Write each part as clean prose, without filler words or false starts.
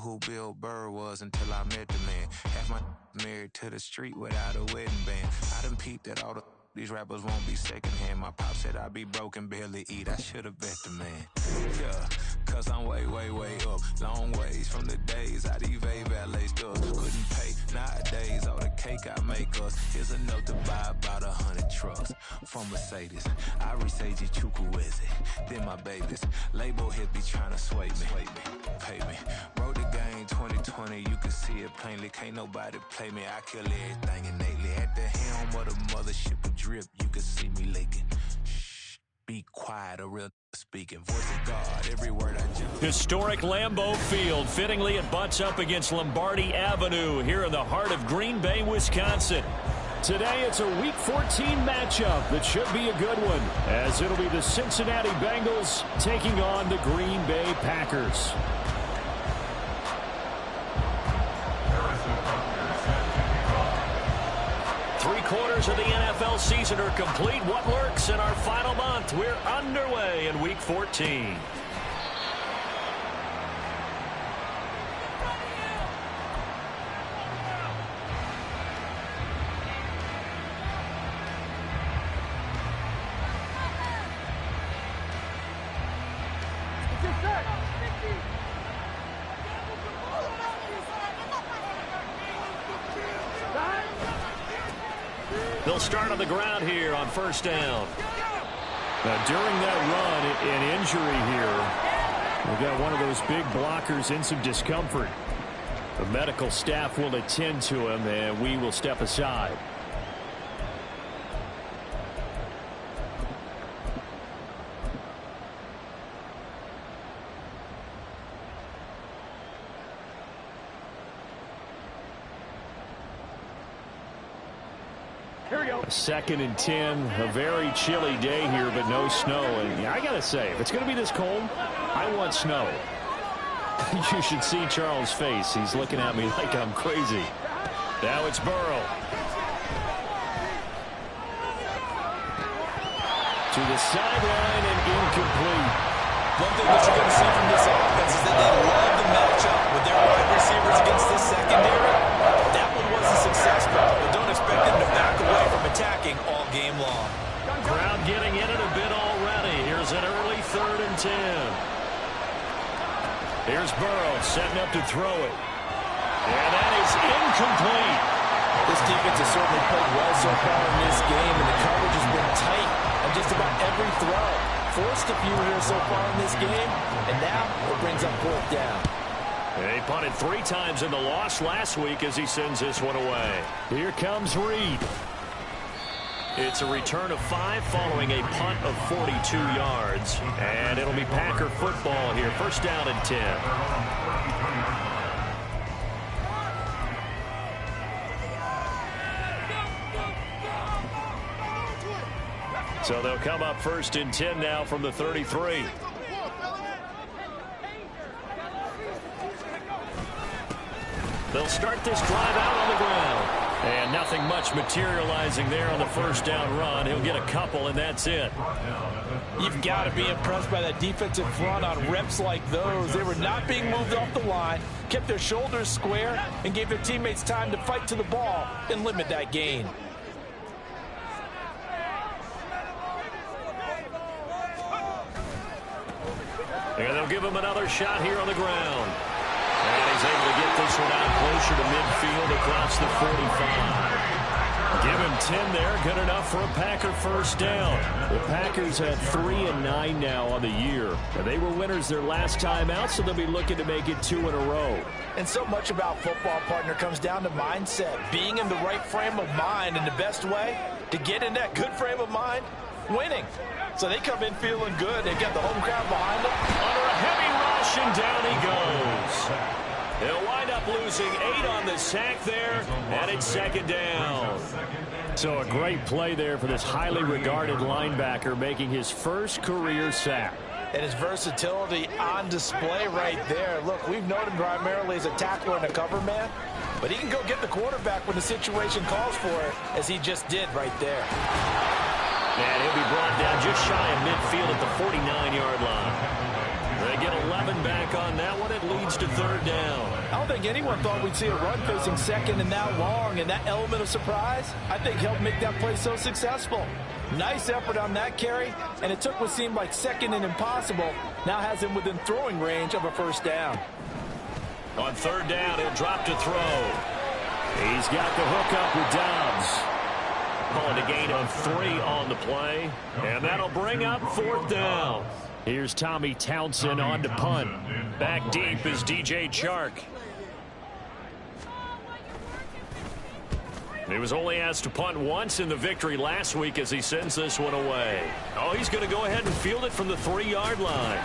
who Bill Burr was until I met the man. Half my married to the street without a wedding band. I done peeped that all these rappers won't be secondhand. My pop said I'd be broke and barely eat. I should've bet the man. Yeah, cause I'm way, way, way up. Long ways from the days I evade valet stuff. Couldn't pay nowadays all the cake I make us. Here's enough to buy about 100 trucks. From Mercedes, I resage Chukwueze. Then my babies, label hit be trying to sway me. Pay me. Wrote the game 2020, you can see it plainly. Can't nobody play me. I kill everything innately. At the helm of the mothership of drip, you can see me leaking. Shh, be quiet, a real speaking. Voice of God, every word I jump. Historic Lambeau Field. Fittingly, it butts up against Lombardi Avenue here in the heart of Green Bay, Wisconsin. Today, it's a Week 14 matchup that should be a good one, as it'll be the Cincinnati Bengals taking on the Green Bay Packers. Three-quarters of the NFL season are complete. What lurks in our final month? We're underway in Week 14. They'll start on the ground here on first down. Now, during that run, an injury here. We've got one of those big blockers in some discomfort. The medical staff will attend to him, and we will step aside. A 2nd and 10, a very chilly day here, but no snow. And yeah, I got to say, if it's going to be this cold, I want snow. You should see Charles' face. He's looking at me like I'm crazy. Now it's Burrow. To the sideline and incomplete. One thing that you're going to see from this offense is that they love the matchup with their wide receivers against this secondary. That one was a success, but don't expect them to back away from attacking all game long. Crowd getting in it a bit already. Here's an early 3rd and 10. Here's Burrow setting up to throw it. And that is incomplete. This defense has certainly played well so far in this game, and the coverage has been tight on just about every throw. Forced a few here so far in this game, and now it brings up 4th down. They punted 3 times in the loss last week as he sends this one away. Here comes Reed. It's a return of 5 following a punt of 42 yards. And it'll be Packer football here. First down and 10. So they'll come up 1st and 10 now from the 33. They'll start this drive out on the ground. And nothing much materializing there on the first down run. He'll get a couple, and that's it. You've got to be impressed by that defensive front on reps like those. They were not being moved off the line, kept their shoulders square, and gave their teammates time to fight to the ball and limit that gain. And they'll give him another shot here on the ground. And he's able to get this one out closer to midfield across the 45. Give him 10 there. Good enough for a Packer first down. The Packers have 3-9 now on the year. And they were winners their last time out, so they'll be looking to make it 2 in a row. And so much about football, partner, comes down to mindset. Being in the right frame of mind, and the best way to get in that good frame of mind, winning. So they come in feeling good. They got the home crowd behind them. Under a heavy rush, and down he goes. They'll wind up losing 8 on the sack there, and it's 2nd down. So a great play there for this highly regarded linebacker, making his first career sack. And his versatility on display right there. Look, we've known him primarily as a tackler and a cover man, but he can go get the quarterback when the situation calls for it, as he just did right there. And he'll be brought down just shy of midfield at the 49-yard line. They get 11 back on that one. It leads to third down. I don't think anyone thought we'd see a run facing second and that long, and that element of surprise, I think, helped make that play so successful. Nice effort on that carry, and it took what seemed like second and impossible, now has him within throwing range of a first down. On third down, he'll drop to throw. He's got the hook up with Dobbs. Calling a gain of 3 on the play, and that'll bring up fourth down. Here's Tommy Townsend on to punt. Back deep is DJ Chark. He was only asked to punt once in the victory last week as he sends this one away. Oh, he's going to go ahead and field it from the 3-yard line.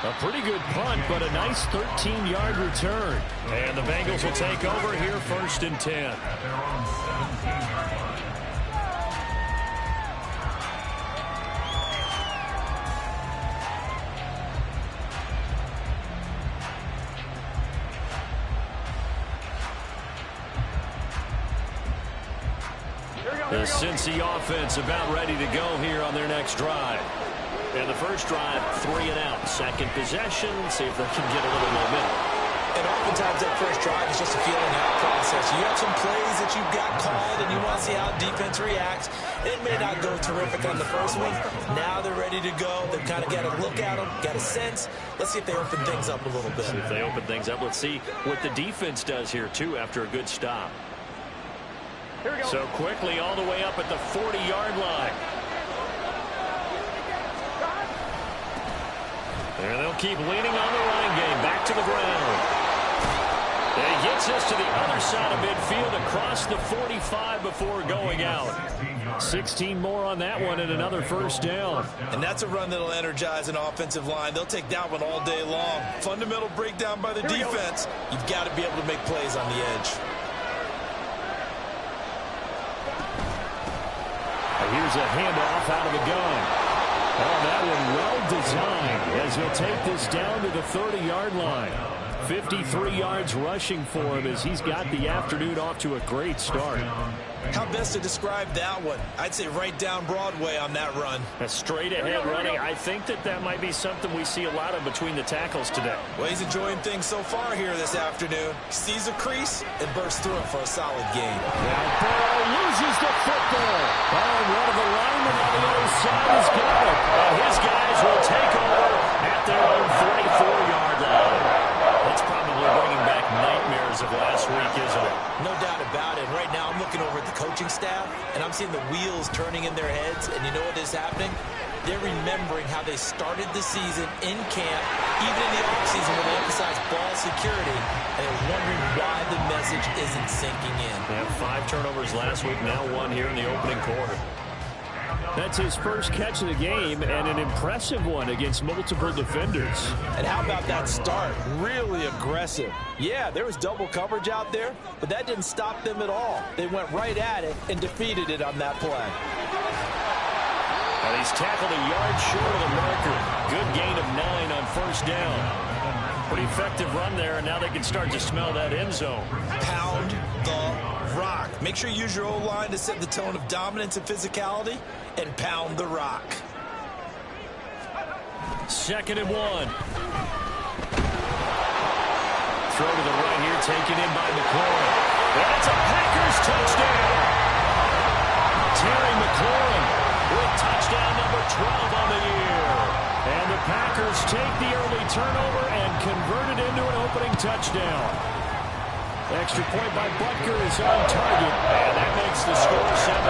A pretty good punt, but a nice 13-yard return. And the Bengals will take over here, 1st and 10. The Cincy offense about ready to go here on their next drive. And the first drive, 3 and out. Second possession, see if they can get a little momentum. And oftentimes that first drive is just a feeling out process. You have some plays that you've got called and you want to see how defense reacts. It may not go terrific on the first one. Now they're ready to go. They've kind of got to look at them, got a sense. Let's see if they open things up a little bit. See if they open things up. Let's see what the defense does here, too, after a good stop. So quickly all the way up at the 40-yard line. And they'll keep leaning on the running game. Back to the ground. And he gets us to the other side of midfield across the 45 before going out. 16 more on that one and another first down. And that's a run that'll energize an offensive line. They'll take that one all day long. Fundamental breakdown by the defense. You've got to be able to make plays on the edge. Here's a handoff out of the gun. Oh, that one well designed as he'll take this down to the 30-yard line. 53 yards rushing for him as he's got the afternoon off to a great start. How best to describe that one? I'd say right down Broadway on that run. A straight-ahead running. I think that might be something we see a lot of between the tackles today. Well, he's enjoying things so far here this afternoon. Sees a crease and bursts through it for a solid gain. Now Burrow loses the football. Oh, one of the linemen on the other side has got it. His guys will take over at their own 44-yard line. That's probably bringing back nightmares of last week, isn't it? No doubt about it. Right now I'm looking over at the coaching staff, and I'm seeing the wheels turning in their heads, and you know what is happening? They're remembering how they started the season in camp, even in the offseason where they emphasized ball security, and they're wondering why the message isn't sinking in. They had 5 turnovers last week, now 1 here in the opening quarter. That's his first catch of the game, and an impressive one against multiple defenders. And how about that start? Really aggressive. Yeah, there was double coverage out there, but that didn't stop them at all. They went right at it and defeated it on that play. And he's tackled a yard short of the marker. Good gain of 9 on first down. Pretty effective run there, and now they can start to smell that end zone. Pound the rock. Make sure you use your O-line to set the tone of dominance and physicality, and pound the rock. 2nd and 1. Throw to the right here, taken in by McLaurin. That's a Packers touchdown. Terry McLaurin with touchdown number 12 on the year. And the Packers take the early turnover and convert it into an opening touchdown. Extra point by Butker is on target, and that makes the score 7-0.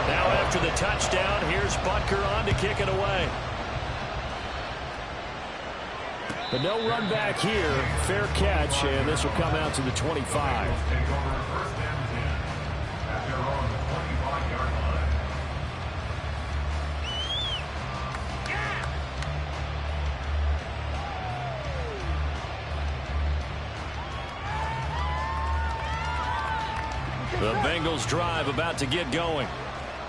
Now after the touchdown, here's Butker on to kick it away. But no run back here. Fair catch, and this will come out to the 25. The Bengals drive about to get going.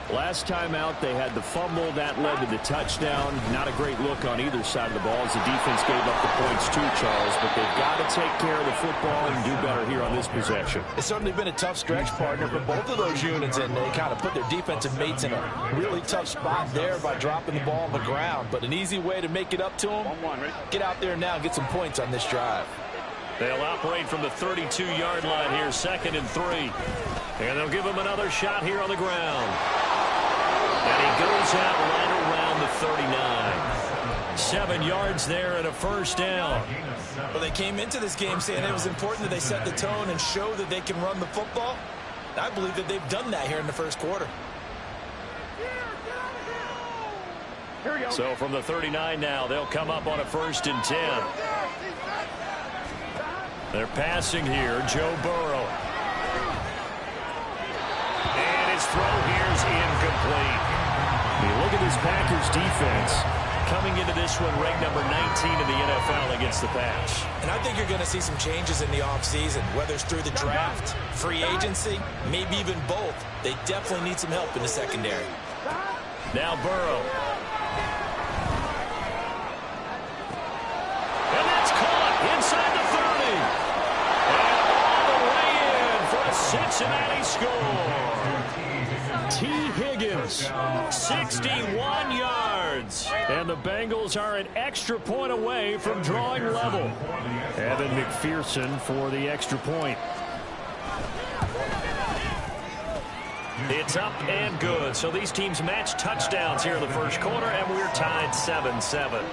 Last time out, they had the fumble. That led to the touchdown. Not a great look on either side of the ball as the defense gave up the points too, Charles. But they've got to take care of the football and do better here on this possession. It's certainly been a tough stretch, partner, for both of those units, and they kind of put their defensive mates in a really tough spot there by dropping the ball on the ground. But an easy way to make it up to them, get out there now and get some points on this drive. They'll operate from the 32-yard line here, 2nd and 3. And they'll give him another shot here on the ground. And he goes out right around the 39. 7 yards there and a first down. Well, they came into this game saying it was important that they set the tone and show that they can run the football. I believe that they've done that here in the first quarter. So from the 39 now, they'll come up on a 1st and 10. They're passing here, Joe Burrow. And his throw here's incomplete. I mean, look at this Packers defense coming into this one ranked number 19 in the NFL against the pass. And I think you're going to see some changes in the offseason, whether it's through the draft, free agency, maybe even both. They definitely need some help in the secondary. Now Burrow. And that's caught inside the 30. And all the way in for a Cincinnati score. T. Higgins, 61 yards. And the Bengals are an extra point away from drawing level. Evan McPherson for the extra point. It's up and good. So these teams match touchdowns here in the first quarter, and we're tied 7-7.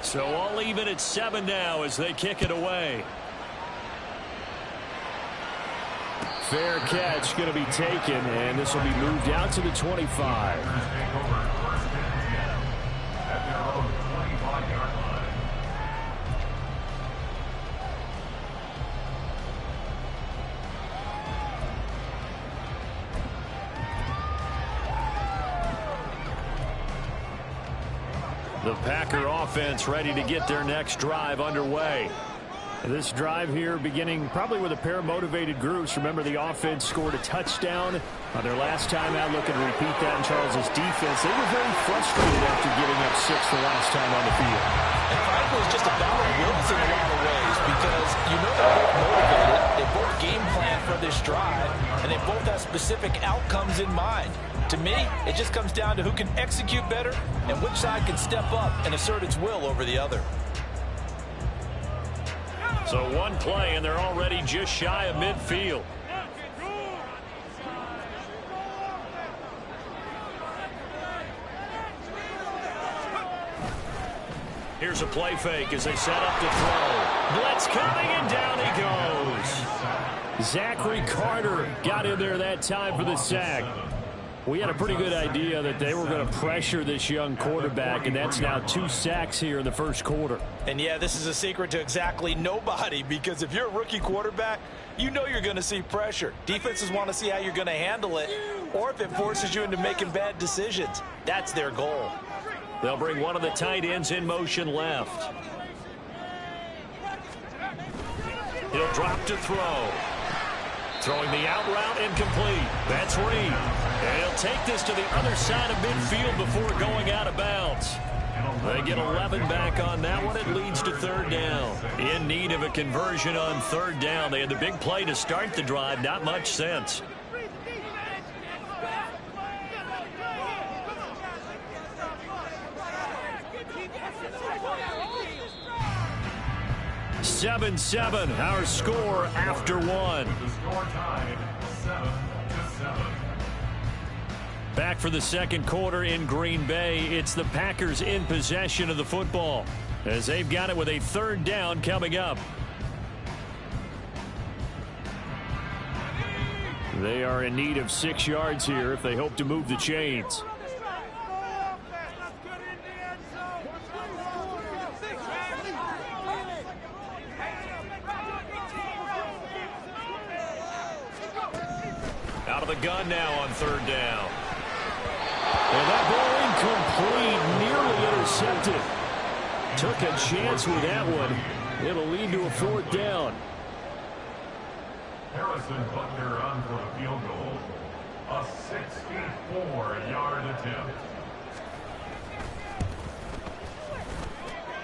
So all even at 7 now as they kick it away. Fair catch going to be taken, and this will be moved out to the 25. The Packer offense ready to get their next drive underway. This drive here beginning probably with a pair of motivated groups. Remember, the offense scored a touchdown on their last time out. Looking to repeat that in Charles's defense. They were very frustrated after giving up 6 the last time on the field. And frankly, it's just a battle of wills in a lot of ways because you know they're both motivated. They both game plan for this drive, and they both have specific outcomes in mind. To me, it just comes down to who can execute better and which side can step up and assert its will over the other. So one play, and they're already just shy of midfield. Here's a play fake as they set up to throw. Blitz coming, and down he goes. Zachary Carter got in there that time for the sack. We had a pretty good idea that they were going to pressure this young quarterback, and that's now 2 sacks here in the first quarter. And, yeah, this is a secret to exactly nobody because if you're a rookie quarterback, you know you're going to see pressure. Defenses want to see how you're going to handle it or if it forces you into making bad decisions. That's their goal. They'll bring one of the tight ends in motion left. He'll drop to throw. Throwing the out route incomplete. That's Reed. And he'll take this to the other side of midfield before going out of bounds. They get 11 back on that one. It leads to 3rd down. In need of a conversion on 3rd down. They had the big play to start the drive. Not much sense. (7-7) our score after 1. Back for the second quarter in Green Bay. It's the Packers in possession of the football as they've got it with a 3rd down coming up. They are in need of 6 yards here if they hope to move the chains. Out of the gun now on 3rd down. And that ball incomplete, nearly intercepted. Took a chance with that one. It'll lead to a 4th down. Harrison Butker on for the field goal. A 64-yard attempt.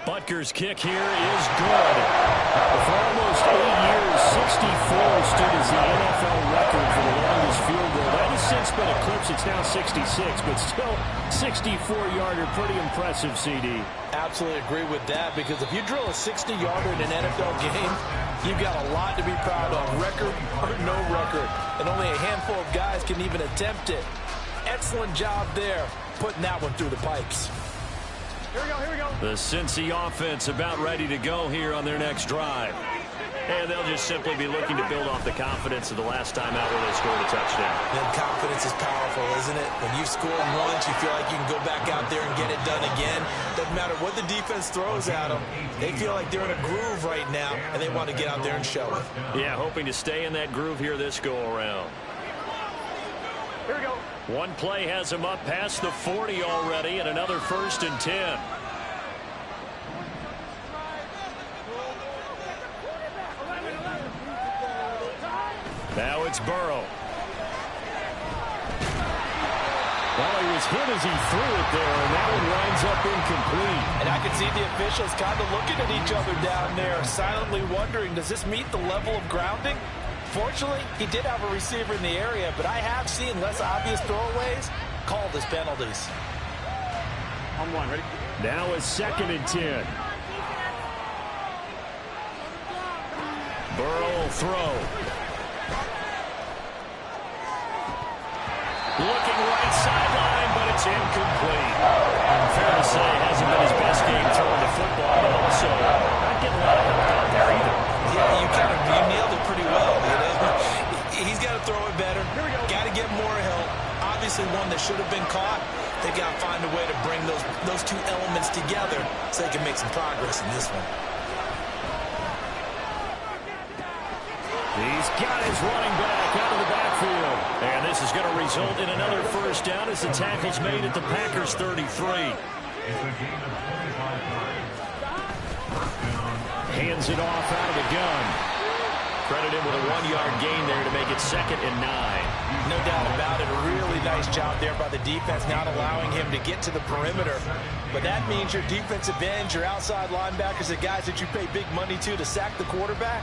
Butker's kick here is good. For almost 8 years, 64 stood as the NFL record for the longest field goal. That has since been eclipsed. It's now 66, but still 64-yarder. Pretty impressive, CD. Absolutely agree with that, because if you drill a 60-yarder in an NFL game, you've got a lot to be proud of, record or no record. And only a handful of guys can even attempt it. Excellent job there, putting that one through the pipes. Here we go. The Cincy offense about ready to go here on their next drive. And they'll just simply be looking to build off the confidence of the last time out where they scored a touchdown. And confidence is powerful, isn't it? When you've scored once, you feel like you can go back out there and get it done again. Doesn't matter what the defense throws at them. They feel like they're in a groove right now, and they want to get out there and show it. Yeah, hoping to stay in that groove here this go-around. Here we go. One play has him up past the 40 already, and another 1st and 10. Now it's Burrow. Well, he was hit as he threw it there, and that one winds up incomplete. And I can see the officials kind of looking at each other down there, silently wondering, does this meet the level of grounding? Fortunately, he did have a receiver in the area, but I have seen less obvious throwaways called as penalties. On one, ready? Now a 2nd and 10. Burrow will throw. Looking right sideline, but it's incomplete. Fair to say, hasn't been his best game throwing the football, but also not getting a lot of help out there either. Yeah, you nailed it pretty well. You know? He's got to throw it better. Got to get more help. Obviously, one that should have been caught. They got to find a way to bring those two elements together so they can make some progress in this one. He's got his running back out of the backfield. And this is going to result in another 1st down as the tackle's made at the Packers' 33. Hands it off out of the gun. Credit him with a 1-yard gain there to make it 2nd and 9. No doubt about it. A really nice job there by the defense, not allowing him to get to the perimeter. But that means your defensive ends, your outside linebackers, the guys that you pay big money to sack the quarterback,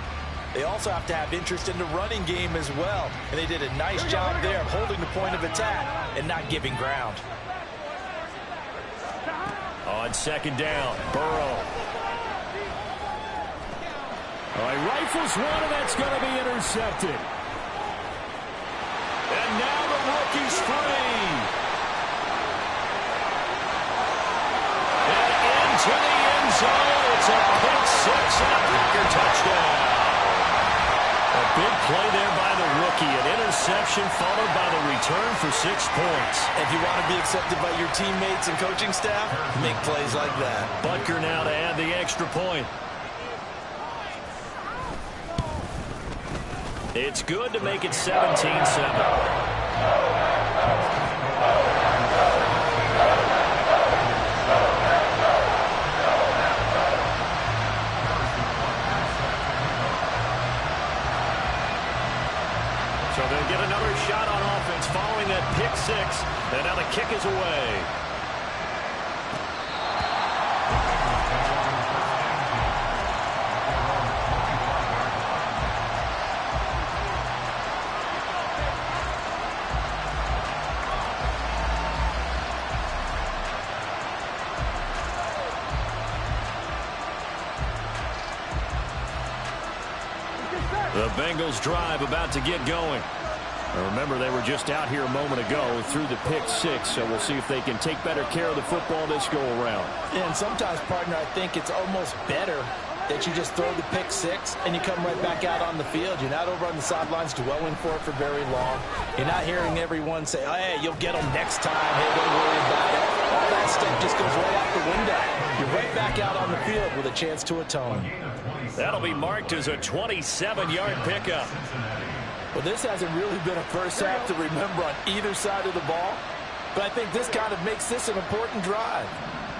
they also have to have interest in the running game as well. And they did a nice job there of holding the point of attack and not giving ground. On 2nd down, Burrow. He rifles one, and that's going to be intercepted. And now the rookie's free. And into the end zone. It's a pick 6 and a Packer touchdown. A big play there by the rookie. An interception followed by the return for 6 points. If you want to be accepted by your teammates and coaching staff, make plays like that. Butker now to add the extra point. It's good to make it 17-7. So they'll get another shot on offense following that pick 6. And now the kick is away. The Bengals drive about to get going. Now remember, they were just out here a moment ago through the pick 6, so we'll see if they can take better care of the football this go-around. And sometimes, partner, I think it's almost better that you just throw the pick 6 and you come right back out on the field. You're not over on the sidelines dwelling for it for very long. You're not hearing everyone say, oh, hey, you'll get them next time. Hey, don't worry about it. All that stuff just goes right out the window. You're right back out on the field with a chance to atone. That'll be marked as a 27-yard pickup. Well, this hasn't really been a first half to remember on either side of the ball, but I think this kind of makes this an important drive.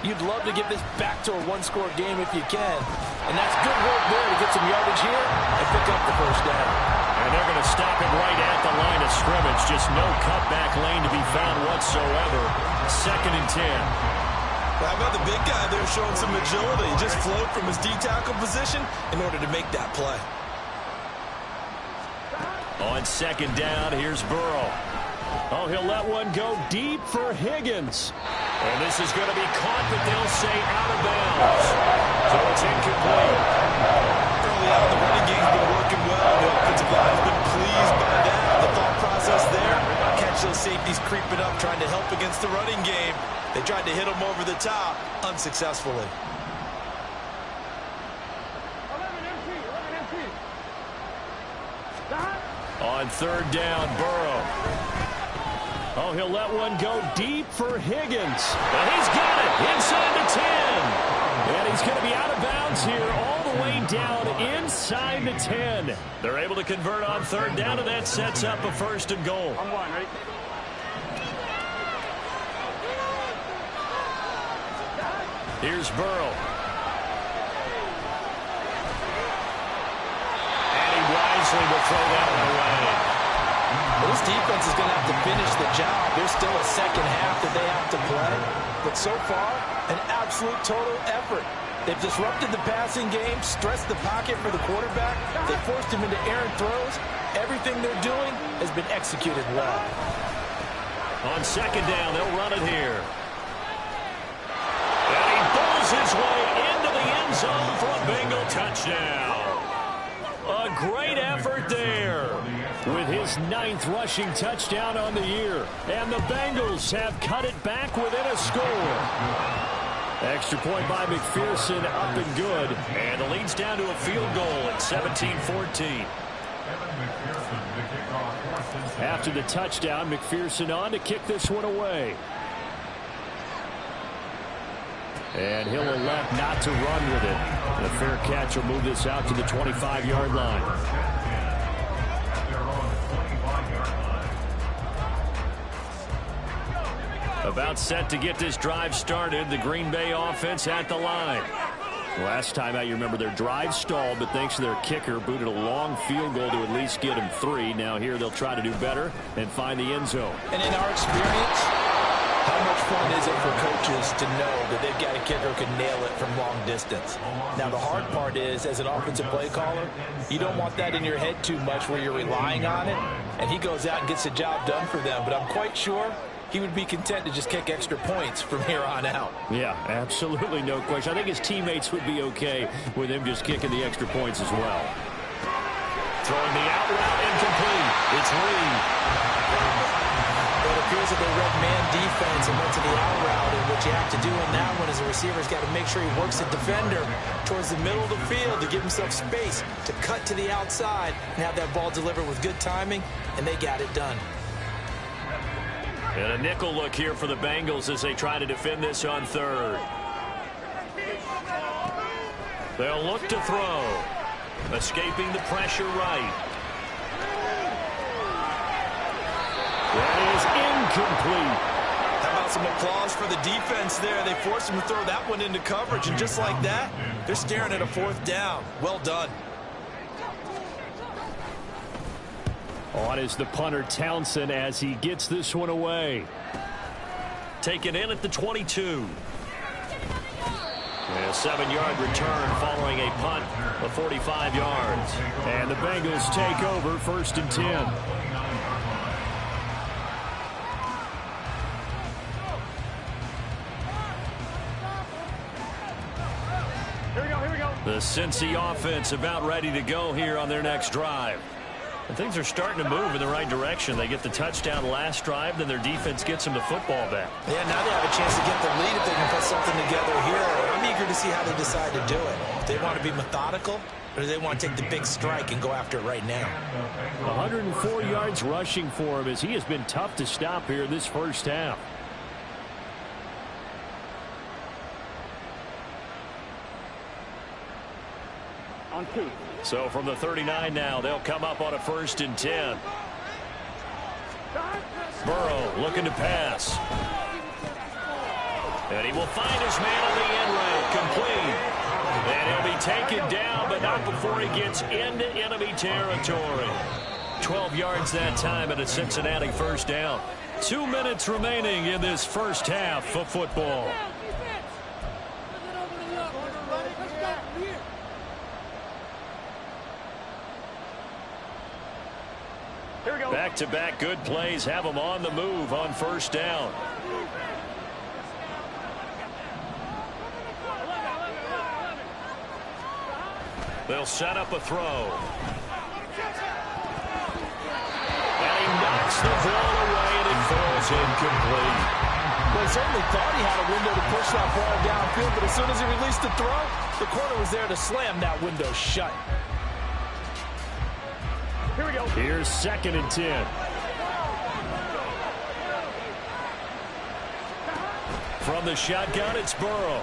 You'd love to get this back to a one-score game if you can. And that's good work there to get some yardage here and pick up the first down. And they're going to stop it right at the line of scrimmage. Just no cutback lane to be found whatsoever. 2nd and 10. How about the big guy there showing some agility? He just flowed from his D-tackle position in order to make that play. On 2nd down, here's Burrow. Oh, he'll let one go deep for Higgins. And this is going to be caught, but they'll say out of bounds. So it's incomplete. Early on, the running game's been working well. The offensive line's been pleased by that. The thought process there, catch those safeties creeping up, trying to help against the running game. They tried to hit him over the top, unsuccessfully. On 3rd down, Burrow. Oh, he'll let one go deep for Higgins. And he's got it inside the 10. And he's going to be out of bounds here all the way down inside the 10. They're able to convert on 3rd down, and that sets up a 1st and goal. On one, ready? Here's Burrow. And he wisely will throw that one away. This defense is going to have to finish the job. There's still a second half that they have to play. But so far, an absolute total effort. They've disrupted the passing game, stressed the pocket for the quarterback. They forced him into errant throws. Everything they're doing has been executed well. On 2nd down, they'll run it here. And he bowls his way into the end zone for a Bengal touchdown. A great effort there with his 9th rushing touchdown on the year. And the Bengals have cut it back within a score. Extra point by McPherson, up and good. And the lead's down to a field goal at 17-14. After the touchdown, McPherson on to kick this one away. And he'll elect not to run with it. And a fair catch will move this out to the 25-yard line. About set to get this drive started. The Green Bay offense at the line. Last time out, you remember their drive stalled, but thanks to their kicker, booted a long field goal to at least get them 3. Now here they'll try to do better and find the end zone. And in our experience, how much fun is it for coaches to know that they've got a kicker who can nail it from long distance? Now, the hard part is, as an offensive play caller, you don't want that in your head too much where you're relying on it, and he goes out and gets the job done for them. But I'm quite sure he would be content to just kick extra points from here on out. Yeah, absolutely no question. I think his teammates would be okay with him just kicking the extra points as well. Throwing the out route incomplete. It's Lee. It appears that they read man defense and went to the out route, and what you have to do in that one is the receiver's got to make sure he works the defender towards the middle of the field to give himself space to cut to the outside and have that ball delivered with good timing, and they got it done. And a nickel look here for the Bengals as they try to defend this on 3rd. They'll look to throw. Escaping the pressure right. That is incomplete. How about some applause for the defense there? They forced him to throw that one into coverage, and just like that, they're staring at a 4th down. Well done. On is the punter Townsend as he gets this one away. Taken in at the 22. And a 7-yard return following a punt of 45 yards. And the Bengals take over 1st and 10. Here we go. The Cincy offense about ready to go here on their next drive. And things are starting to move in the right direction. They get the touchdown last drive, then their defense gets them the football back. Yeah, now they have a chance to get the lead if they can put something together here. I'm eager to see how they decide to do it. If they want to be methodical, or do they want to take the big strike and go after it right now? 104 yards rushing for him as he has been tough to stop here in this first half. On 2. So from the 39 now, they'll come up on a 1st and 10. Burrow looking to pass. And he will find his man on the end route, complete. And he'll be taken down, but not before he gets into enemy territory. 12 yards that time and a Cincinnati first down. 2 minutes remaining in this first half of football. Back-to-back good plays have them on the move on first down. They'll set up a throw. And he knocks the ball away, and it falls incomplete. Well, he certainly thought he had a window to push that ball downfield, but as soon as he released the throw, the corner was there to slam that window shut. Here we go. Here's 2nd and 10. From the shotgun, it's Burrow.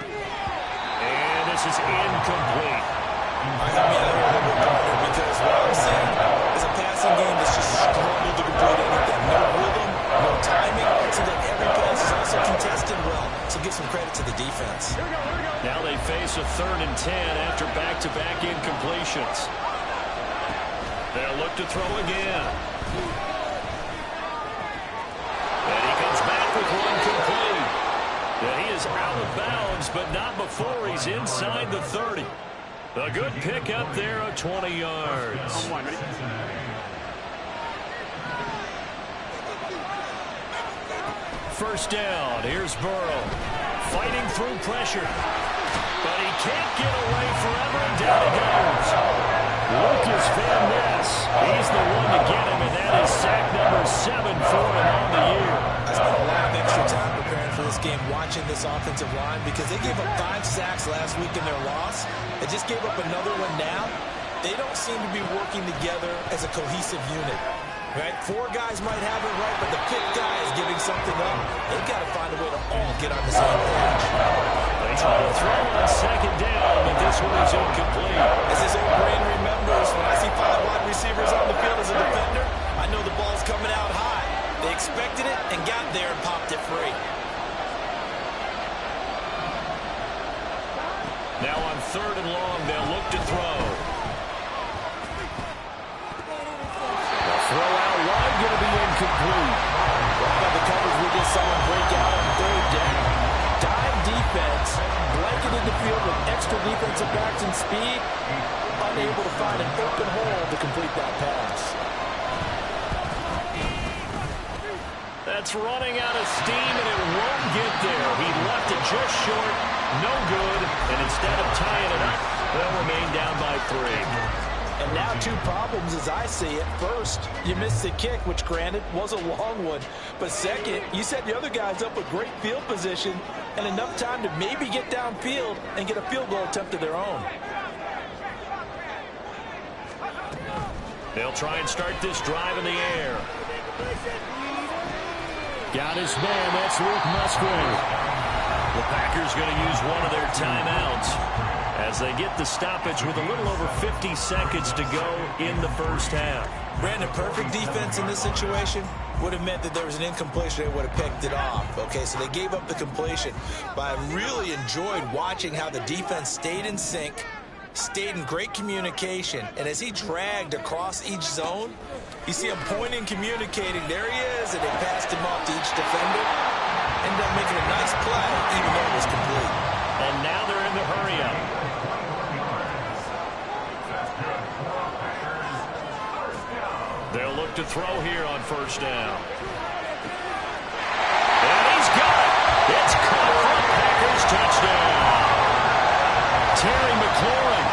And this is incomplete. I got me out here a little bit harder because what I'm seeing is a passing game that's just struggled to complete anything. No rhythm, no timing. So that every pass is also contested well. So give some credit to the defense. Here we go. Here we go. Now they face a 3rd and 10 after back-to-back incompletions. They'll look to throw again. And he comes back with one complete. And he is out of bounds, but not before he's inside the 30. A good pickup there of 20 yards. First down, here's Burrow. Fighting through pressure. But he can't get away forever, and down he goes. Lucas Van Ness, he's the one to get him, and that is sack number 7 for him on the year. I spent a lot of extra time preparing for this game, watching this offensive line, because they gave up 5 sacks last week in their loss. They just gave up another one now. They don't seem to be working together as a cohesive unit. Right? 4 guys might have it right, but the 5th guy is giving something up. They've got to find a way to all get on the same page. They try to throw on 2nd down, but this one is incomplete. As his old brain remembers, when I see 5 wide receivers on the field as a defender, I know the ball's coming out high. They expected it and got there and popped it free. Now on 3rd and long, they'll look to throw. The throw out wide, going to be incomplete. Well, the coverage we just saw him break out on 3rd down. Dime defense, blanketed the field with extra defensive backs and speed, unable to find an open hole to complete that pass. That's running out of steam, and it won't get there. He left it just short, no good, and instead of tying it up, they'll remain down by 3. And now 2 problems as I see it. First, you missed the kick, which granted was a long one. But second, you set the other guys up with great field position and enough time to maybe get downfield and get a field goal attempt of their own. They'll try and start this drive in the air. Got his man, that's Luke Musgrave. The Packers going to use one of their timeouts as they get the stoppage with a little over 50 seconds to go in the first half. Brandon, perfect defense in this situation would have meant that there was an incompletion. They would have picked it off. Okay, so they gave up the completion. But I really enjoyed watching how the defense stayed in sync, stayed in great communication, and as he dragged across each zone, you see him pointing, communicating. There he is, and they passed him off to each defender. Ended up making a nice play, even though it was complete. And now they're in the hurry-up. They'll look to throw here on first down. And he's got it. It's caught for a Packers touchdown. Terry McLaurin,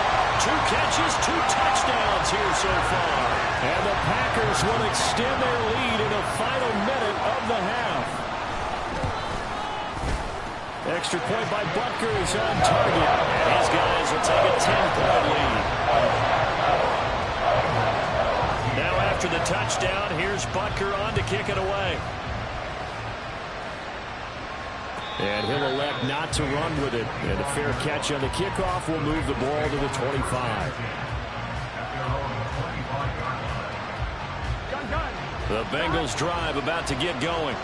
2 catches, 2 touchdowns here so far. And the Packers will extend their lead in the final minute of the half. Extra point by Butker is on target. And these guys will take a 10-point lead. Now after the touchdown, here's Butker on to kick it away. And he'll elect not to run with it. And a fair catch on the kickoff will move the ball to the 25. The Bengals drive about to get going.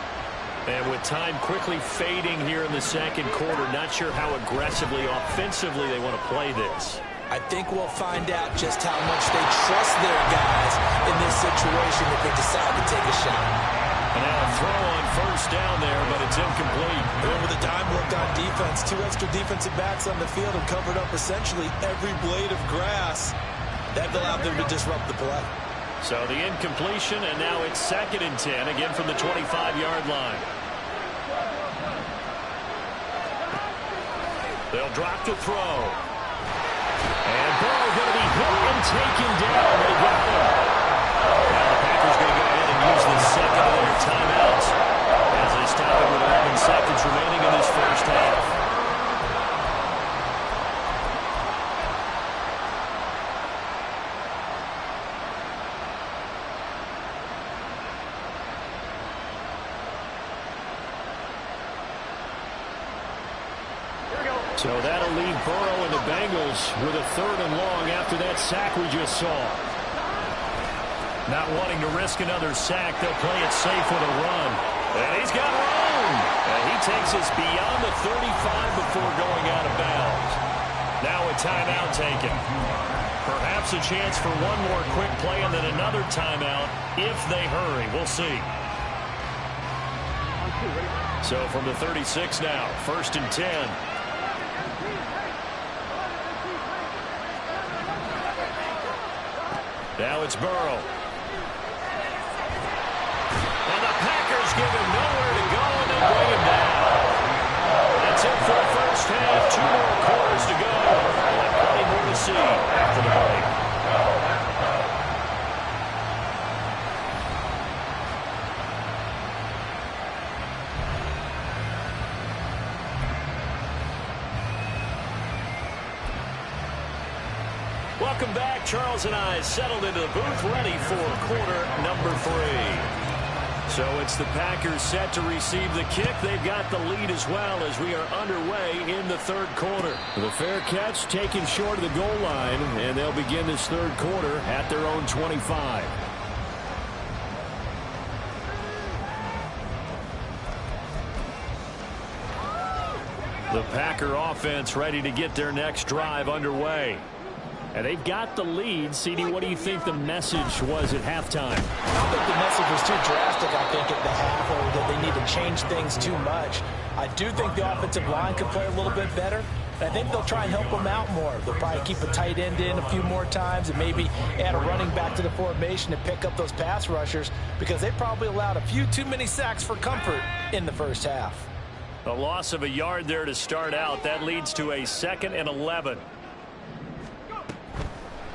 And with time quickly fading here in the second quarter, not sure how aggressively, offensively they want to play this. I think we'll find out just how much they trust their guys in this situation if they decide to take a shot. And now a throw on first down there, but it's incomplete. And with a dime look on defense, 2 extra defensive backs on the field and covered up essentially every blade of grass. That allowed them to disrupt the play. So the incompletion, and now it's 2nd and 10, again from the 25-yard line. They'll drop to throw. And Burrow going to be hit and taken down. They got him. Now the Packers going to go ahead and use the second of their timeouts as they stop it with 11 seconds remaining in this first half. So that'll leave Burrow and the Bengals with a 3rd and long after that sack we just saw. Not wanting to risk another sack, they'll play it safe with a run. And he's got room. And he takes us beyond the 35 before going out of bounds. Now a timeout taken. Perhaps a chance for one more quick play and then another timeout if they hurry. We'll see. So from the 36 now, 1st and 10. Now it's Burrow. And the Packers give him nowhere to go, and they bring him down. That's it for the first half. 2 more quarters to go. And plenty more to see after the break. Welcome back. Charles and I settled into the booth, ready for quarter number 3. So it's the Packers set to receive the kick. They've got the lead as well as we are underway in the 3rd quarter. The fair catch taken short of the goal line, and they'll begin this 3rd quarter at their own 25. The Packer offense ready to get their next drive underway. And they've got the lead. CD, what do you think the message was at halftime? I don't think the message was too drastic, I think, at the half, or that they need to change things too much. I do think the offensive line could play a little bit better. And I think they'll try and help them out more. They'll probably keep a tight end in a few more times and maybe add a running back to the formation to pick up those pass rushers, because they probably allowed a few too many sacks for comfort in the first half. A loss of a yard there to start out. That leads to a 2nd and 11.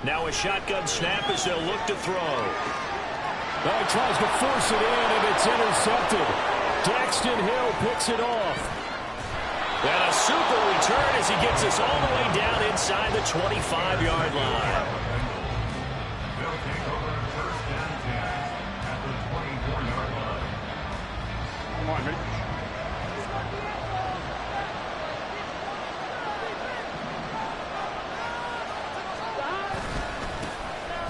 Now a shotgun snap as they'll look to throw. Well, he tries to force it in, and it's intercepted. Daxton Hill picks it off. And a super return as he gets us all the way down inside the 25-yard line. They'll take over 1st and 10 at the 24-yard line. Come on, ready?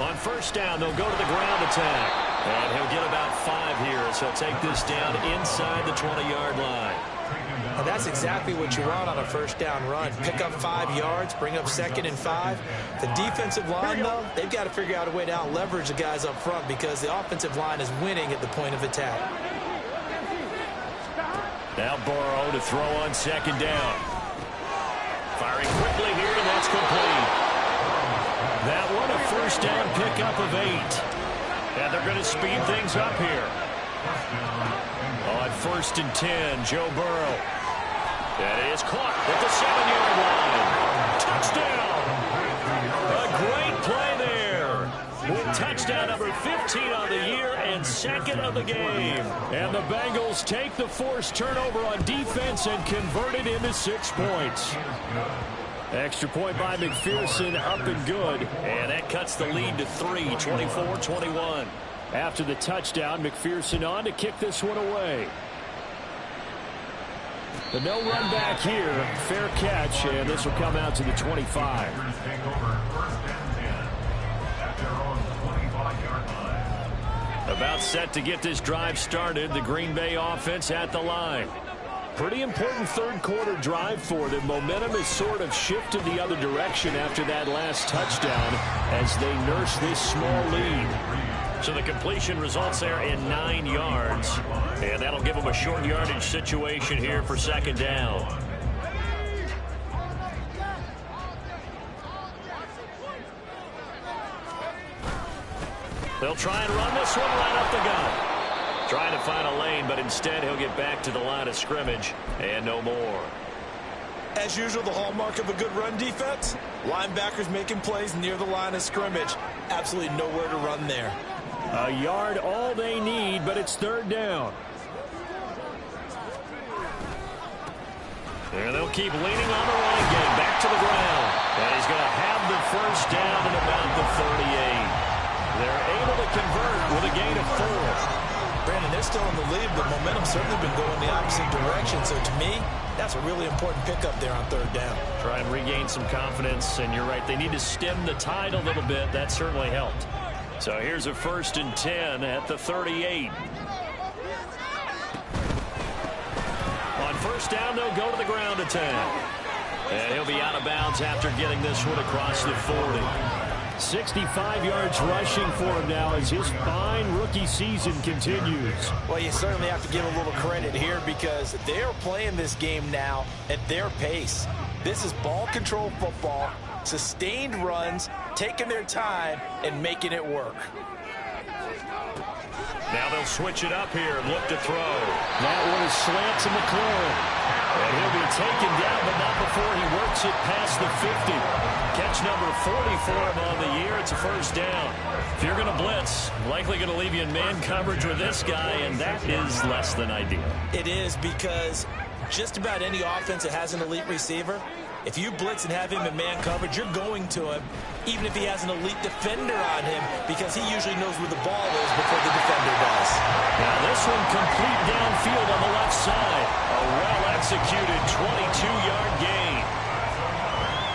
On first down, they'll go to the ground attack. And he'll get about 5 here, so he'll take this down inside the 20-yard line. And that's exactly what you want on a first down run. Pick up 5 yards, bring up 2nd and 5. The defensive line, though, they've got to figure out a way to out-leverage the guys up front because the offensive line is winning at the point of attack. Now Burrow to throw on 2nd down. Firing quickly here, and that's complete. That one a first down pickup of 8. And they're going to speed things up here. On 1st and 10, Joe Burrow. That is caught at the 7-yard line. Touchdown. A great play there. With touchdown number 15 on the year and 2nd of the game. And the Bengals take the forced turnover on defense and convert it into 6 points. Extra point by McPherson, up and good. And that cuts the lead to 3, 24-21. After the touchdown, McPherson on to kick this one away. The no run back here, fair catch, and this will come out to the 25. A About set to get this drive started. The Green Bay offense at the line. Pretty important third quarter drive for them. Momentum has sort of shifted the other direction after that last touchdown as they nurse this small lead. So the completion results there in 9 yards. And that'll give them a short yardage situation here for second down. They'll try and run this one right up the gut. Trying to find a lane, but instead he'll get back to the line of scrimmage and no more. As usual, the hallmark of a good run defense, linebackers making plays near the line of scrimmage. Absolutely nowhere to run there. A yard all they need, but it's third down. And they'll keep leaning on the running game. Back to the ground. And he's going to have the first down at about the 38. They're able to convert with a gain of 4. Brandon, they're still in the lead, but momentum's certainly been going the opposite direction. So to me, that's a really important pickup there on third down. Try and regain some confidence, and you're right. They need to stem the tide a little bit. That certainly helped. So here's a 1st and 10 at the 38. On first down, they'll go to the ground attack. And he'll be out of bounds after getting this one across the 40. 65 yards rushing for him now as his fine rookie season continues. Well, you certainly have to give a little credit here because they're playing this game now at their pace. This is ball control football, sustained runs, taking their time, and making it work. Now they'll switch it up here and look to throw. That one is slant to McLaurin. And he'll be taken down, but not before he works it past the 50. Catch number 40 for him on the year. It's a first down. If you're going to blitz, likely going to leave you in man coverage with this guy, and that is less than ideal. It is because just about any offense that has an elite receiver, if you blitz and have him in man coverage, you're going to him, even if he has an elite defender on him, because he usually knows where the ball is before the defender does. Now this one complete downfield on the left side. A well-executed 22-yard gain.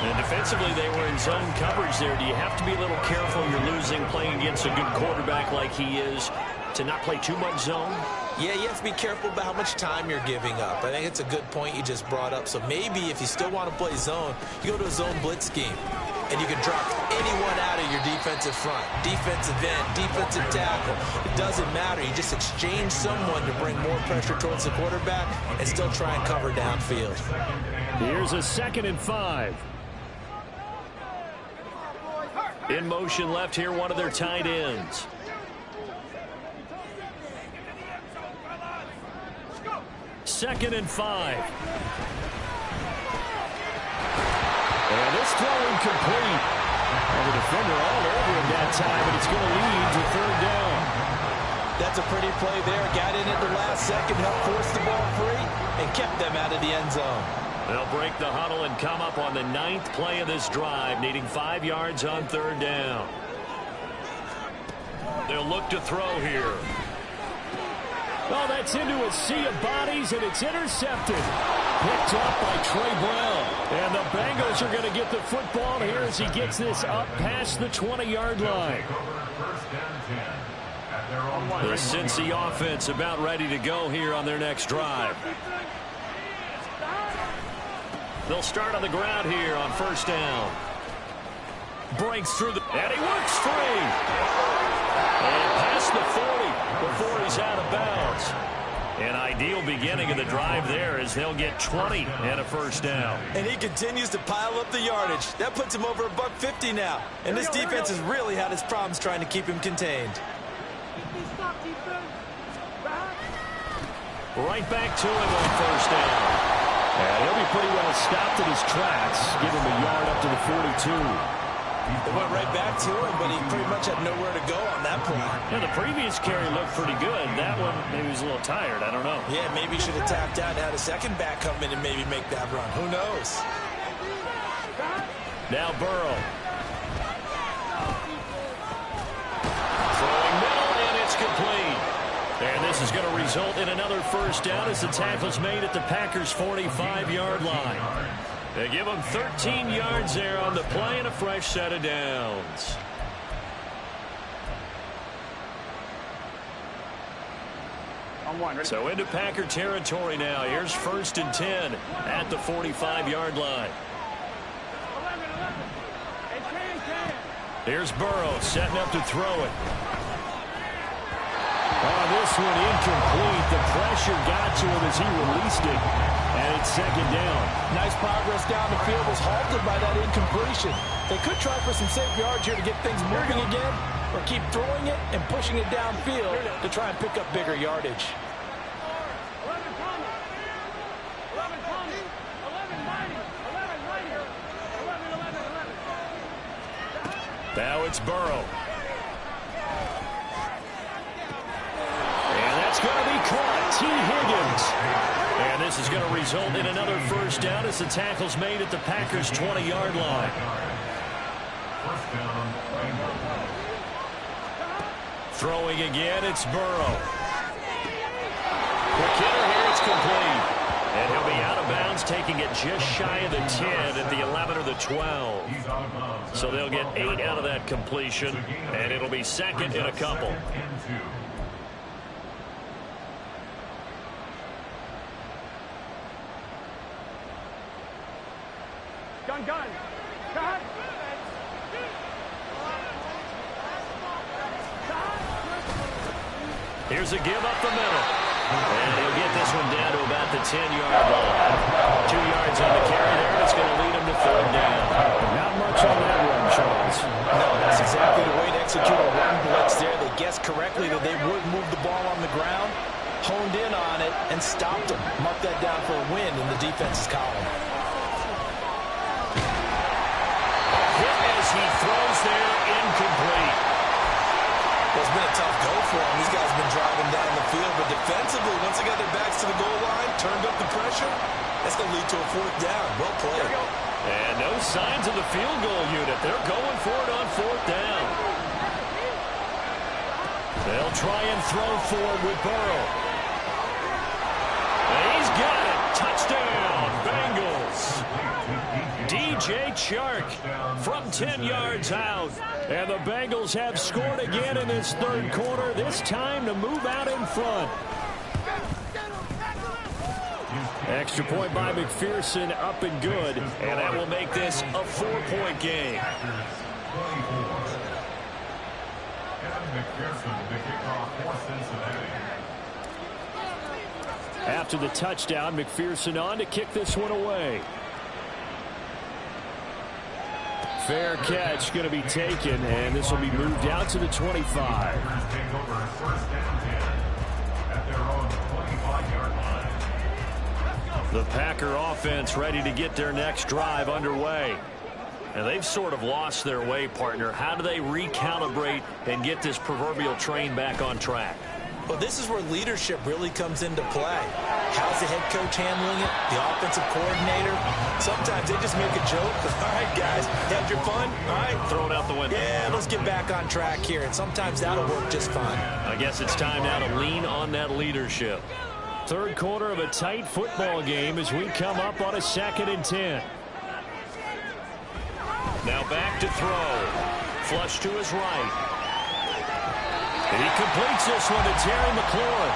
And defensively, they were in zone coverage there. Do you have to be a little careful? You're losing playing against a good quarterback like he is to not play too much zone? Yeah, you have to be careful about how much time you're giving up. I think it's a good point you just brought up. So maybe if you still want to play zone, you go to a zone blitz scheme. And you can drop anyone out of your defensive front. Defensive end, defensive tackle. It doesn't matter. You just exchange someone to bring more pressure towards the quarterback and still try and cover downfield. Here's a 2nd and 5. In motion left here, one of their tight ends. Second and 5. And this throw incomplete. And the defender all over him that time, but it's going to lead to third down. That's a pretty play there. Got in at the last second, helped force the ball free, and kept them out of the end zone. They'll break the huddle and come up on the 9th play of this drive, needing 5 yards on third down. They'll look to throw here. Oh, that's into a sea of bodies, and it's intercepted. Picked up by Trey Brown. And the Bengals are going to get the football here as he gets this up past the 20-yard line. The Cincy offense about ready to go here on their next drive. They'll start on the ground here on first down. Breaks through the... And he works free. And past the 40 before he's out of bounds. An ideal beginning of the drive there as they'll get 20 and a first down. And he continues to pile up the yardage. That puts him over $150 now. And this defense has really had its problems trying to keep him contained. Right back to him on first down. And he'll be pretty well stopped in his tracks. Give him a yard up to the 42. It went right back to him, but he pretty much had nowhere to go on that point. Yeah, the previous carry looked pretty good. That one, maybe he was a little tired. I don't know. Yeah, maybe he should have tapped out and had a second back come in and maybe make that run. Who knows? Now Burrow. Throwing middle, and it's complete. And this is going to result in another first down as the tackle's made at the Packers' 45-yard line. They give them 13 yards there on the play and a fresh set of downs. On one. Ready? So into Packer territory now. Here's 1st and 10 at the 45-yard line. Here's Burrow setting up to throw it. Oh, this one incomplete. The pressure got to him as he released it. And it's 2nd down. Nice progress down the field was halted by that incompletion. They could try for some safe yards here to get things moving again, or keep throwing it and pushing it downfield to try and pick up bigger yardage. Now it's Burrow. And that's going to be caught. T. Higgins. And this is going to result in another 1st down as the tackle's made at the Packers' 20-yard line. Throwing again, it's Burrow. Quick hitter here, it's complete. And he'll be out of bounds, taking it just shy of the 10 at the 11 or the 12. So they'll get 8 out of that completion, and it'll be 2nd and a couple. Gun. Here's a give up the middle. And he'll get this one down to about the 10-yard line. 2 yards on the carry there, and it's going to lead him to 3rd down. Not much on that run, Charles. No, that's exactly the way to execute a run blitz there. They guessed correctly that they would move the ball on the ground, honed in on it, and stopped them. Mark that down for a win in the defense's column. Hit as he throws there, incomplete. Well, it's been a tough go for them. These guys have been driving down the field, but defensively, once they got their backs to the goal line, turned up the pressure, that's going to lead to a 4th down. Well played. And no signs of the field goal unit. They're going for it on 4th down. They'll try and throw forward with Burrow. And he's got it. Touchdown, Bengals. DJ Chark from 10 yards out. And the Bengals have scored again in this 3rd quarter, this time to move out in front. Extra point by McPherson, up and good. And that will make this a 4-point game. After the touchdown, McPherson on to kick this one away. Fair catch going to be taken, and this will be moved out to the 25. The Packer offense ready to get their next drive underway. And they've sort of lost their way, partner. How do they recalibrate and get this proverbial train back on track? Well, this is where leadership really comes into play. How's the head coach handling it? The offensive coordinator? Sometimes they just make a joke. All right, guys, had your fun? All right. Throw it out the window. Yeah, let's get back on track here. And sometimes that'll work just fine. I guess it's time now to lean on that leadership. 3rd quarter of a tight football game as we come up on a 2nd and 10. Now back to throw. Flush to his right. And he completes this one to Terry McLaurin.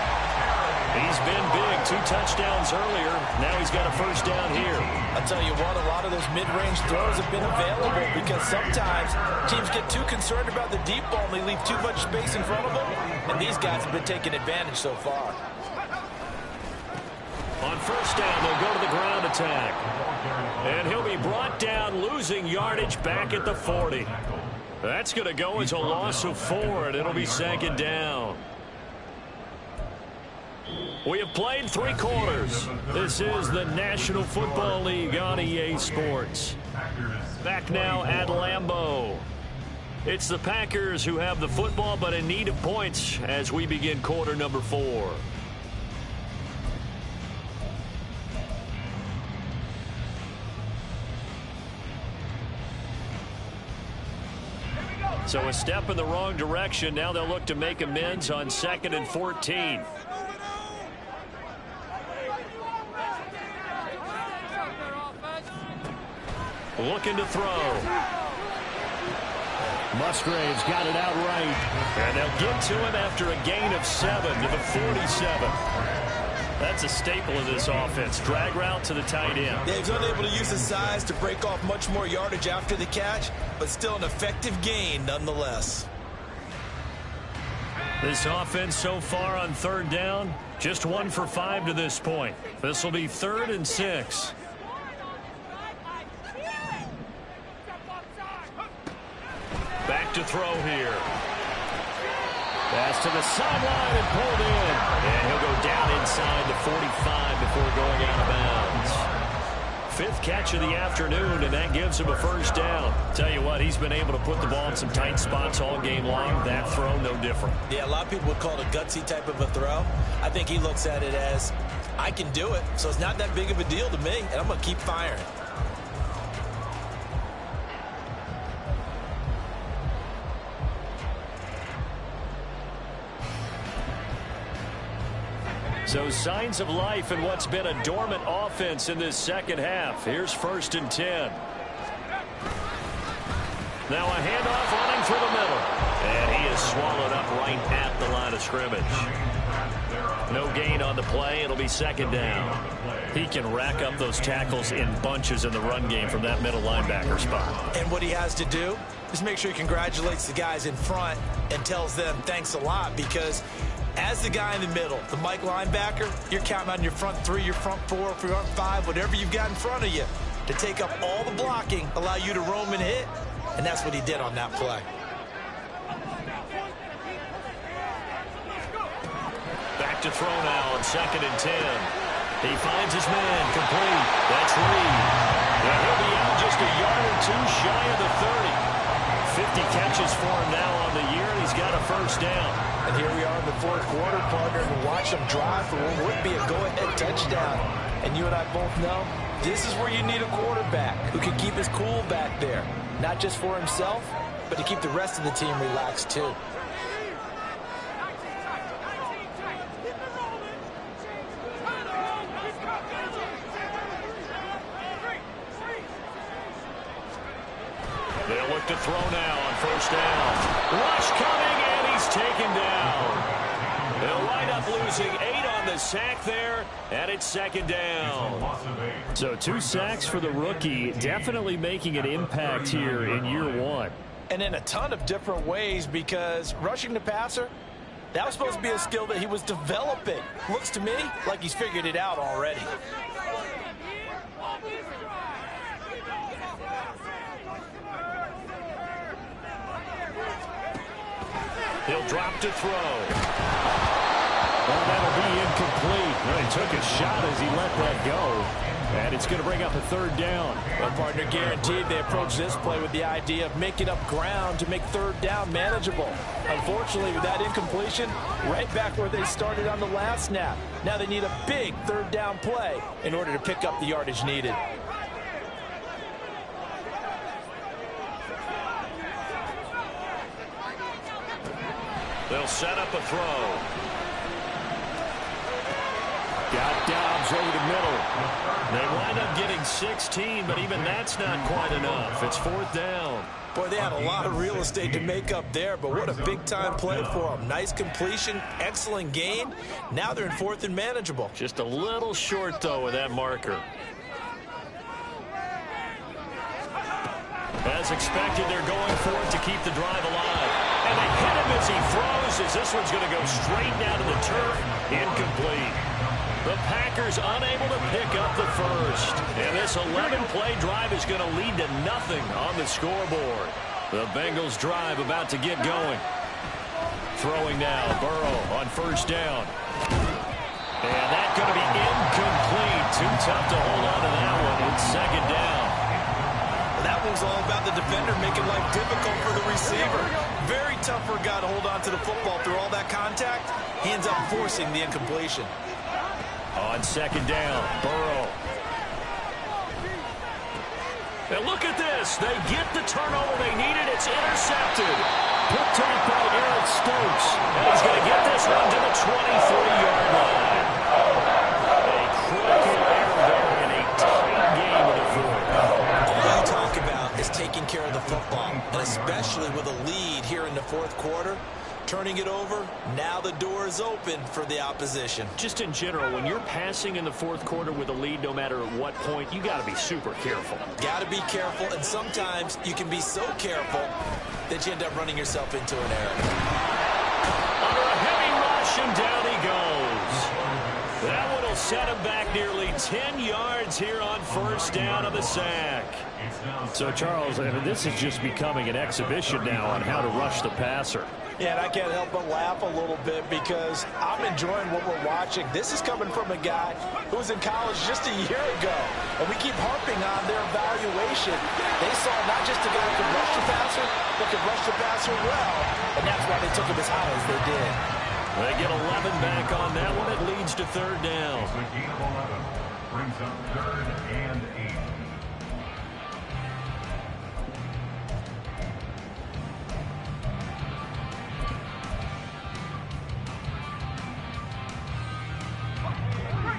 He's been big. 2 touchdowns earlier. Now he's got a 1st down here. I'll tell you what, a lot of those mid-range throws have been available because sometimes teams get too concerned about the deep ball and they leave too much space in front of them. And these guys have been taking advantage so far. On 1st down, they'll go to the ground attack. And he'll be brought down, losing yardage back at the 40. That's going to go as a loss of 4, and it'll be 2nd down. We have played 3 quarters. This is the National Football League on EA Sports. Back now at Lambeau. It's the Packers who have the football, but in need of points as we begin quarter number 4. So a step in the wrong direction. Now they'll look to make amends on 2nd and 14. Looking to throw. Musgrave's got it out right. And they'll get to him after a gain of 7 to the 47. That's a staple of this offense. Drag route to the tight end. Dave's unable to use his size to break off much more yardage after the catch, but still an effective gain nonetheless. This offense so far on third down, just 1 for 5 to this point. This will be 3rd and 6. Back to throw here. Pass to the sideline and pulled in. And he'll go down inside the 45 before going out of bounds. 5th catch of the afternoon, and that gives him a first down. Tell you what, he's been able to put the ball in some tight spots all game long. That throw, no different. Yeah, a lot of people would call it a gutsy type of a throw. I think he looks at it as, I can do it, so it's not that big of a deal to me, and I'm going to keep firing. So signs of life in what's been a dormant offense in this second half. Here's 1st and 10. Now a handoff running through the middle. And he is swallowed up right at the line of scrimmage. No gain on the play. It'll be 2nd down. He can rack up those tackles in bunches in the run game from that middle linebacker spot. And what he has to do is make sure he congratulates the guys in front and tells them thanks a lot, because as the guy in the middle, the Mike linebacker, you're counting on your front 3, your front 4, your front 5, whatever you've got in front of you to take up all the blocking, allow you to roam and hit, and that's what he did on that play. Back to throw now on 2nd and 10. He finds his man complete. That's Reed. And he'll be out just a yard or 2 shy of the 30. 50 catches for him now on the year, and he's got a first down. And here we are in the 4th quarter, partner, and watch them drive for what would be a go-ahead touchdown. And you and I both know this is where you need a quarterback who can keep his cool back there, not just for himself, but to keep the rest of the team relaxed too. They'll look to throw now on 1st down. Rush coming, and he's taken down. They'll wind up losing 8 on the sack there, and it's 2nd down. So 2 sacks for the rookie, definitely making an impact here in year 1. And in a ton of different ways, because rushing the passer, that was supposed to be a skill that he was developing. Looks to me like he's figured it out already. He'll drop to throw. Well, that'll be incomplete. Well, he took a shot as he let that go. And it's going to bring up a 3rd down. Well, partner, guaranteed they approach this play with the idea of making up ground to make 3rd down manageable. Unfortunately, with that incompletion, right back where they started on the last snap. Now they need a big 3rd down play in order to pick up the yardage needed. They'll set up a throw. Got Dobbs over the middle. They wind up getting 16, but even that's not quite enough. It's 4th down. Boy, they had a lot of real estate to make up there, but what a big-time play for them. Nice completion, excellent gain. Now they're in 4th and manageable. Just a little short, though, with that marker. As expected, they're going for it to keep the drive alive. And they hit him as he throws, as this one's going to go straight down to the turf. Incomplete. The Packers unable to pick up the first. And this 11-play drive is going to lead to nothing on the scoreboard. The Bengals drive about to get going. Throwing now, Burrow on 1st down. And that's going to be incomplete. Too tough to hold on to that one. It's 2nd down. That one's all about the defender making life difficult for the receiver. Very tough for a guy to hold on to the football through all that contact. He ends up forcing the incompletion. On 2nd down, Burrow. And look at this. They get the turnover they needed. It's intercepted. Picked off by Eric Stokes. And he's going to get this one to the 23-yard line. A critical error there in a tight game of the 4th. All you talk about is taking care of the football. And especially with a lead here in the fourth quarter. Turning it over, now the door is open for the opposition. Just in general, when you're passing in the fourth quarter with a lead, no matter at what point, you got to be super careful. Got to be careful, and sometimes you can be so careful that you end up running yourself into an error. Under a heavy rush, and down he goes. That one will set him back nearly 10 yards here on first down of the sack. So, Charles, I mean, this is just becoming an exhibition now on how to rush the passer. Yeah, and I can't help but laugh a little bit because I'm enjoying what we're watching. This is coming from a guy who was in college just a year ago, and we keep harping on their evaluation. They saw not just a guy who could rush the passer, but could rush the passer well, and that's why they took him as high as they did. They get 11 back on that one. It leads to third down. The gain of 11 brings up 3rd and 8.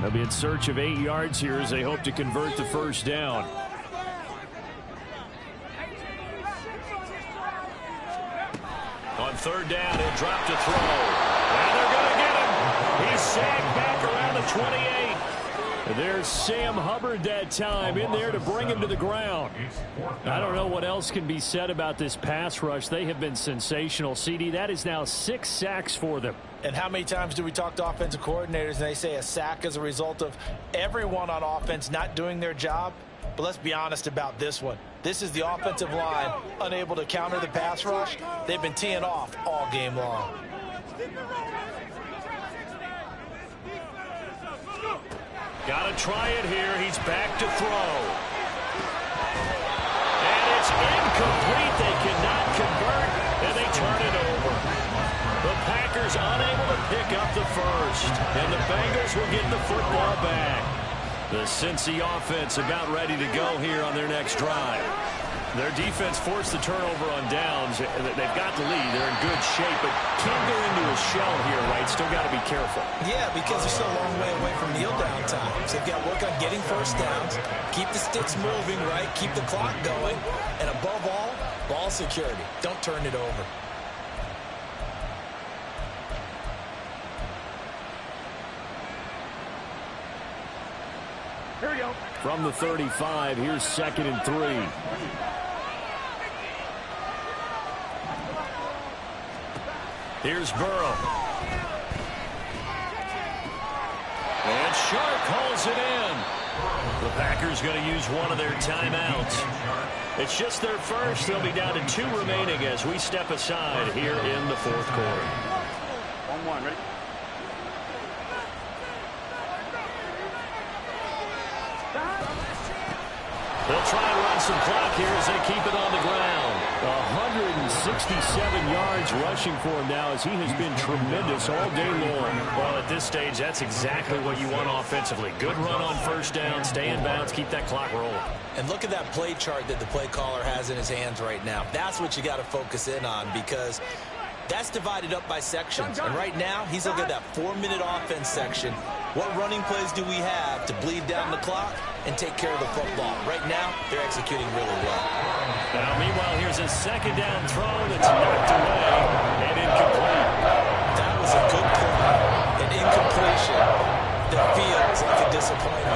They'll be in search of 8 yards here as they hope to convert the first down. On third down, he'll drop to throw. And they're going to get him. He's sagged back around the 28. There's Sam Hubbard that time in there to bring him to the ground. I don't know what else can be said about this pass rush. They have been sensational. CD, that is now 6 sacks for them. And how many times do we talk to offensive coordinators and they say a sack is a result of everyone on offense not doing their job? But let's be honest about this one. This is the offensive line unable to counter the pass rush. They've been teeing off all game long. Got to try it here. He's back to throw. And it's incomplete. They cannot convert, and they turn it over. The Packers unable to pick up the first, and the Bengals will get the football back. The Cincy offense about ready to go here on their next drive. Their defense forced the turnover on downs. They've got the lead. They're in good shape, but can't go into a shell here, right? Still got to be careful. Yeah, because they're still a long way away from kneel down time. So they've got to work on getting first downs, keep the sticks moving, right? Keep the clock going. And above all, ball security. Don't turn it over. Here we go. From the 35, here's 2nd and 3. Here's Burrow. And Sharp calls it in. The Packers going to use one of their timeouts. It's just their first. They'll be down to 2 remaining as we step aside here in the fourth quarter. 1-1, ready? They'll try and run some clock here as they keep it on the ground. 167 yards rushing for him now as he has been tremendous all day long. Well, at this stage, that's exactly what you want offensively. Good run on first down, stay in bounds, keep that clock rolling. And look at that play chart that the play caller has in his hands right now. That's what you got to focus in on because that's divided up by sections. And right now, he's looking at that 4-minute offense section. What running plays do we have to bleed down the clock and take care of the football? Right now, they're executing really well. Now, meanwhile, here's a second down throw that's knocked away and incomplete. That was a good play. An incompletion that feels like a disappointment.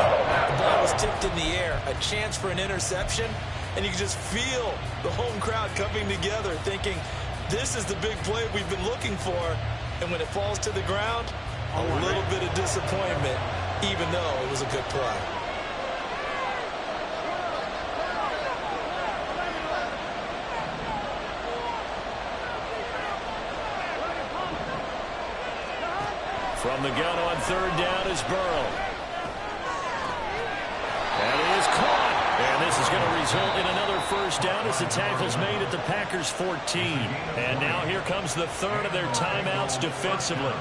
The ball was tipped in the air, a chance for an interception, and you can just feel the home crowd coming together thinking, this is the big play we've been looking for. And when it falls to the ground, a little bit of disappointment, even though it was a good play. From the gun on third down is Burrow. That is caught. And this is going to result in another first down as the tackle's made at the Packers' 14. And now here comes the third of their timeouts defensively.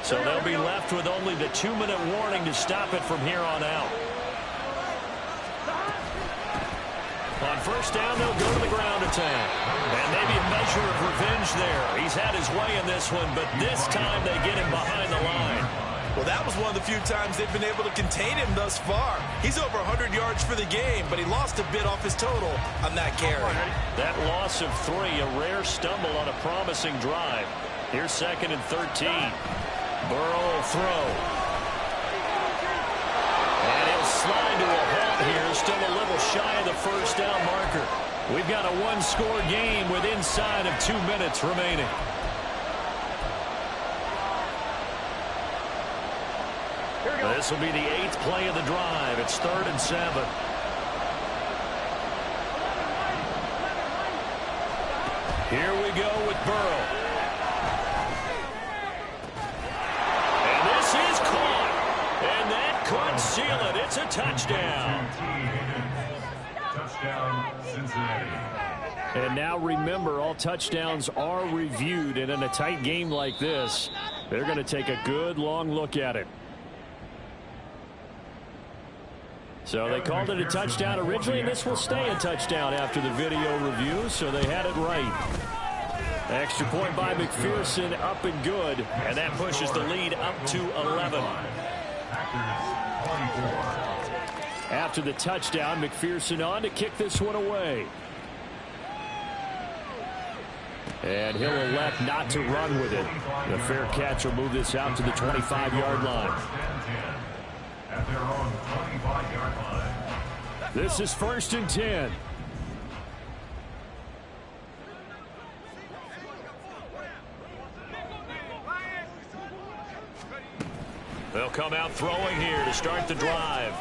So they'll be left with only the 2-minute warning to stop it from here on out. On first down, they'll go to the ground attack. And maybe a measure of revenge there. He's had his way in this one, but this time they get him behind the line. Well, that that was one of the few times they've been able to contain him thus far. He's over 100 yards for the game, but he lost a bit off his total on that carry. That loss of 3, a rare stumble on a promising drive. Here's 2nd and 13. Burrow will throw. And he'll slide to a halt here, still a little shy of the first down marker. We've got a one-score game with inside of 2 minutes remaining. This will be the 8th play of the drive. It's 3rd and 7. Here we go with Burrow. And this is caught. And that could seal it. It's a touchdown. Touchdown, Cincinnati. And now remember, all touchdowns are reviewed. And in a tight game like this, they're going to take a good long look at it. So they called it a touchdown originally, and this will stay a touchdown after the video review, so they had it right. Extra point by McPherson, up and good, and that pushes the lead up to 11. After the touchdown, McPherson on to kick this one away. And he'll elect not to run with it. The fair catch will move this out to the 25-yard line. At their own 25-yard line. This is 1st and 10. They'll come out throwing here to start the drive.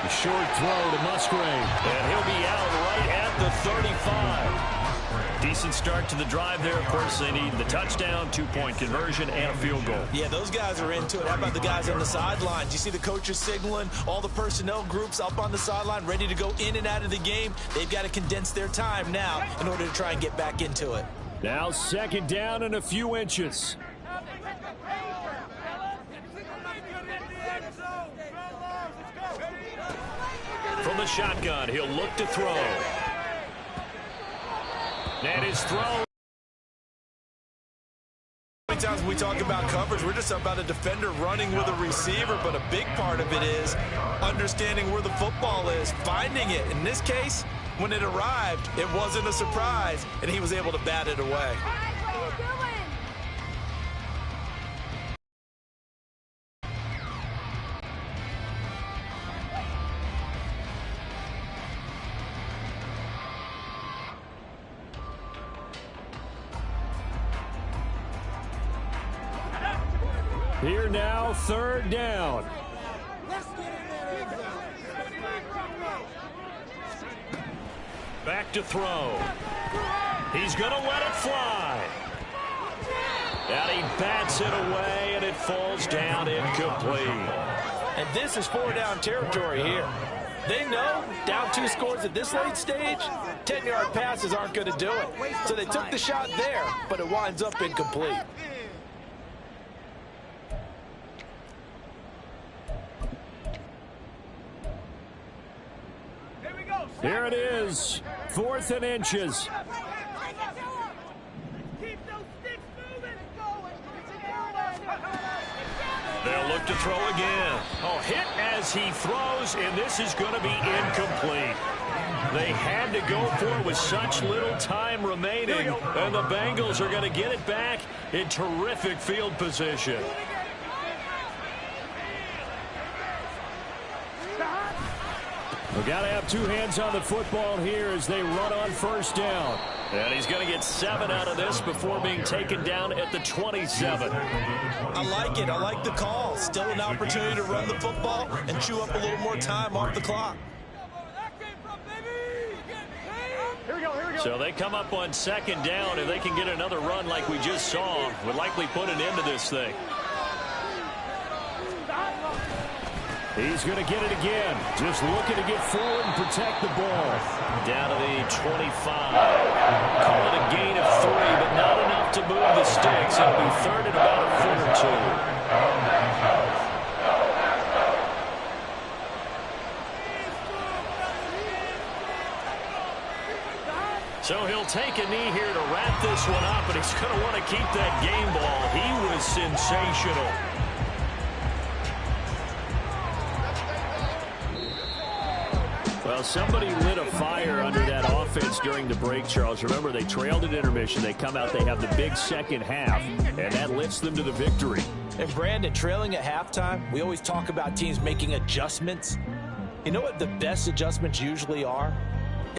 A short throw to Musgrave. And he'll be out right at the 35. Decent start to the drive there. Of course, they need the touchdown, 2-point conversion, and a field goal. Yeah, those guys are into it. How about the guys on the sidelines? You see the coaches signaling, all the personnel groups up on the sideline ready to go in and out of the game. They've got to condense their time now in order to try and get back into it. Now 2nd down and a few inches. From the shotgun, he'll look to throw. And his throw. Many times when we talk about coverage, we're just about a defender running with a receiver, but a big part of it is understanding where the football is, finding it. In this case, when it arrived, it wasn't a surprise, and he was able to bat it away. Here now, 3rd down. Back to throw. He's going to let it fly. And he bats it away, and it falls down incomplete. And this is 4-down territory here. They know down 2 scores at this late stage, 10-yard passes aren't going to do it. So they took the shot there, but it winds up incomplete. Here it is, 4th and inches. They'll look to throw again. Oh, hit as he throws, and this is going to be incomplete. They had to go for it with such little time remaining, and the Bengals are going to get it back in terrific field position. We've got to have 2 hands on the football here as they run on 1st down. And he's going to get 7 out of this before being taken down at the 27. I like it. I like the call. Still an opportunity to run the football and chew up a little more time off the clock. So they come up on 2nd down, and they can get another run like we just saw. Would likely put an end to this thing. He's going to get it again. Just looking to get forward and protect the ball. Down to the 25. Call it a gain of 3, but not enough to move the sticks. It'll be 3rd and about a foot or 2. So he'll take a knee here to wrap this one up, and he's going to want to keep that game ball. He was sensational. Well, somebody lit a fire under that offense during the break, Charles. Remember, they trailed at intermission. They come out, they have the big second half, and that lifts them to the victory. And Brandon, trailing at halftime, we always talk about teams making adjustments. You know what the best adjustments usually are?